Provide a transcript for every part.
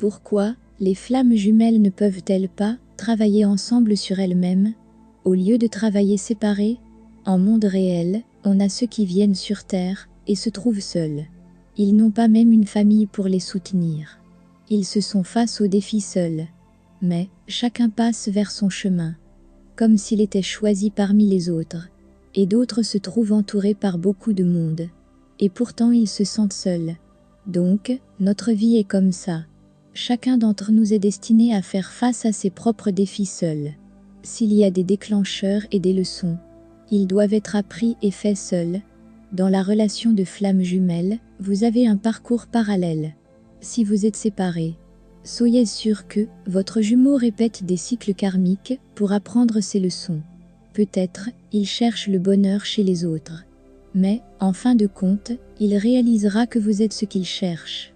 Pourquoi les flammes jumelles ne peuvent-elles pas travailler ensemble sur elles-mêmes, au lieu de travailler séparées? En monde réel, on a ceux qui viennent sur Terre et se trouvent seuls. Ils n'ont pas même une famille pour les soutenir. Ils se sont face aux défis seuls. Mais chacun passe vers son chemin, comme s'il était choisi parmi les autres. Et d'autres se trouvent entourés par beaucoup de monde. Et pourtant ils se sentent seuls. Donc, notre vie est comme ça. Chacun d'entre nous est destiné à faire face à ses propres défis seuls. S'il y a des déclencheurs et des leçons, ils doivent être appris et faits seuls. Dans la relation de flammes jumelles, vous avez un parcours parallèle. Si vous êtes séparés, soyez sûr que votre jumeau répète des cycles karmiques pour apprendre ses leçons. Peut-être, il cherche le bonheur chez les autres. Mais, en fin de compte, il réalisera que vous êtes ce qu'il cherche.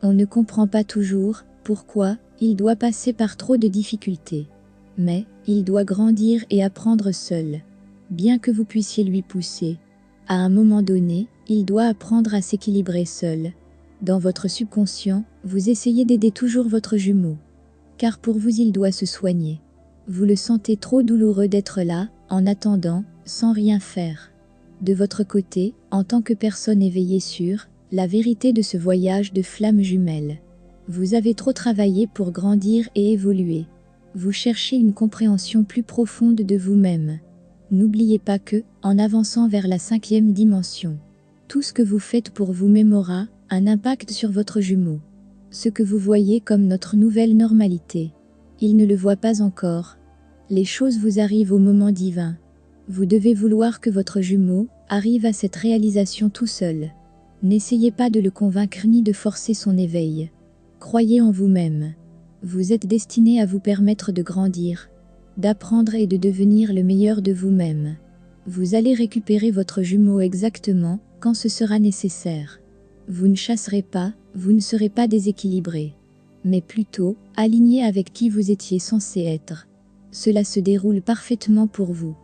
On ne comprend pas toujours pourquoi il doit passer par trop de difficultés. Mais, il doit grandir et apprendre seul. Bien que vous puissiez lui pousser, à un moment donné, il doit apprendre à s'équilibrer seul. Dans votre subconscient, vous essayez d'aider toujours votre jumeau. Car pour vous il doit se soigner. Vous le sentez trop douloureux d'être là, en attendant, sans rien faire. De votre côté, en tant que personne éveillée sur la vérité de ce voyage de flammes jumelles, vous avez trop travaillé pour grandir et évoluer. Vous cherchez une compréhension plus profonde de vous-même. N'oubliez pas que, en avançant vers la 5e dimension, tout ce que vous faites pour vous-même aura un impact sur votre jumeau. Ce que vous voyez comme notre nouvelle normalité, il ne le voit pas encore. Les choses vous arrivent au moment divin. Vous devez vouloir que votre jumeau arrive à cette réalisation tout seul. N'essayez pas de le convaincre ni de forcer son éveil. Croyez en vous-même. Vous êtes destiné à vous permettre de grandir, d'apprendre et de devenir le meilleur de vous-même. Vous allez récupérer votre jumeau exactement quand ce sera nécessaire. Vous ne chasserez pas, vous ne serez pas déséquilibré, mais plutôt aligné avec qui vous étiez censé être. Cela se déroule parfaitement pour vous.